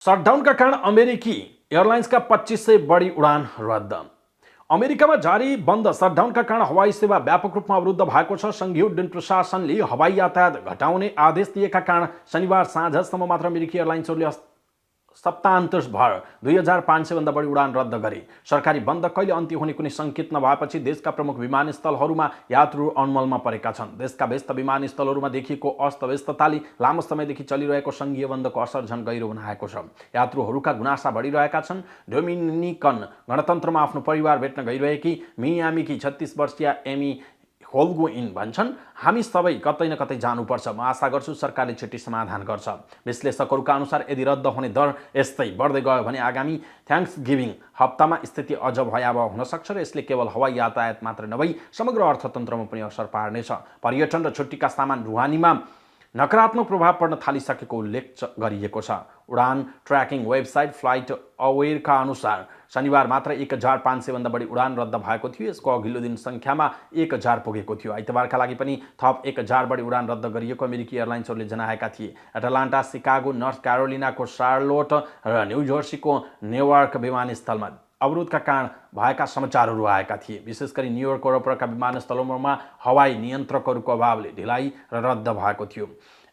शटडाउनका कारण अमेरिकी एयरलाइन्सका 25 से बढी उडान रद्द। अमेरिकामा जारी बन्द शटडाउनका कारण हवाई सेवा व्यापक रूपमा अवरुद्ध भएको छ। सङ्घीय उड्डयन प्रशासनले हवाई यातायात घटाउने आदेश दिएका कारण शनिबार साँझसम्म मात्र अमेरिकी एयरलाइन्सहरूले सप्ताहन्तभर 2500 भन्दा बढी उडान रद्द गरे। सरकारी बन्द कहिले अन्त्य हुने कुनै सङ्केत नभएपछि देशका प्रमुख विमानस्थलहरूमा यात्रुहरू अनमलमा परेका छन्। देशका व्यस्त विमानस्थलहरूमा देखिएको अस्तव्यस्तताले लामो समयदेखि चलिरहेको सङ्घीय बन्दको असर झन गहिरो बनाएको छ। यात्रुहरूका गुनासा बढिरहेका छन्। डोमिनिकन गणतन्त्रमा आफ्नो परिवार भेट्न गइरहेकी मियामीकी 36 वर्षीय एमी होल्गोइन भन्छन्, हामी सबै कतै न कतै जानुपर्छ। म आशा गर्छु सरकारले छिट्टै समाधान गर्छ। विश्लेषकहरूका अनुसार यदि रद्द हुने दर यस्तै बढ्दै गयो भने आगामी थ्याङ्क्सगिभिङ हप्तामा स्थिति अझ भयावह हुन सक्छ र यसले केवल हवाई यातायात मात्र नभई समग्र अर्थतन्त्रमा पनि असर पार्नेछ। पर्यटन र छुट्टीका सामान ढुवानीमा नकारात्मक प्रभाव पर्न थालिसकेको उल्लेख गरिएको छ। उडान ट्र्याकिङ वेबसाइट फ्लाइट अवेयरका अनुसार शनिबार मात्र 1500 भन्दा बढी उडान रद्द भएको थियो। यसको अघिल्लो दिन सङ्ख्यामा 1000 पुगेको थियो। आइतबारका लागि पनि थप 1000 बढी उडान रद्द गरिएको अमेरिकी एयरलाइन्सहरूले जनाएका थिए। एटलान्टा, सिकागो, नर्थ क्यारोलिनाको शार्लोट र न्युजर्सीको नेवार्क विमानस्थलमा अवरोधका कारण भएका समाचारहरू आएका थिए। विशेष गरी न्युयोर्क वरपरका विमानस्थलहरूमा हवाई नियन्त्रकहरूको अभावले ढिलाइ र रद्द भएको थियो।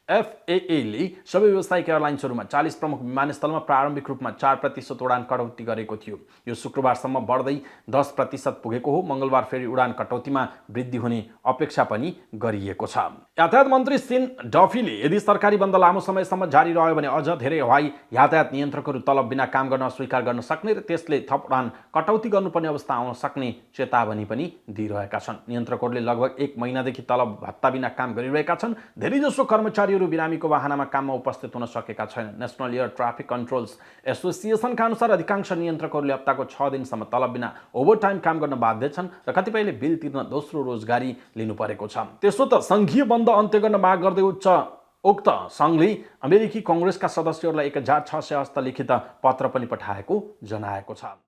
एफएएले सबै व्यावसायिक एयरलाइन्सहरूमा 40 प्रमुख विमानस्थलमा प्रारम्भिक रूपमा 4% उडान कटौती गरेको थियो। यो शुक्रबारसम्म बढ्दै 10% पुगेको हो। मङ्गलबार फेरि उडान कटौतीमा वृद्धि हुने अपेक्षा पनि गरिएको छ। यातायात मन्त्री सिन डफीले यदि सरकारी बन्द लामो समयसम्म जारी रह्यो भने अझ धेरै हवाई यातायात नियन्त्रकहरू तलब बिना काम गर्न अस्वीकार गर्न सक्ने र त्यसले थप उडान कटौती गर्नुपर्ने अवस्था आउन सक्ने चेतावनी पनि दिइरहेका छन्। नियन्त्रकहरूले लगभग 1 महिनादेखि तलब भत्ता बिना काम गरिरहेका छन्। धेरैजसो कर्मचारी बिरामीको वाहनामा काममा उपस्थित हुन सकेका छैनन्। नेसनल एयर ट्राफिक कन्ट्रोल्स एसोसिएसनका अनुसार अधिकांश नियन्त्रकहरूले हप्ताको 6 दिनसम्म तलब बिना ओभरटाइम काम गर्न बाध्य छन् र कतिपयले बिल तिर्न दोस्रो रोजगारी लिनु परेको छ। त्यसो त सङ्घीय बन्द अन्त्य गर्न माग गर्दै उक्त सङ्घले अमेरिकी कङ्ग्रेसका सदस्यहरूलाई 1600 हस्तलिखित पत्र पनि पठाएको जनाएको छ।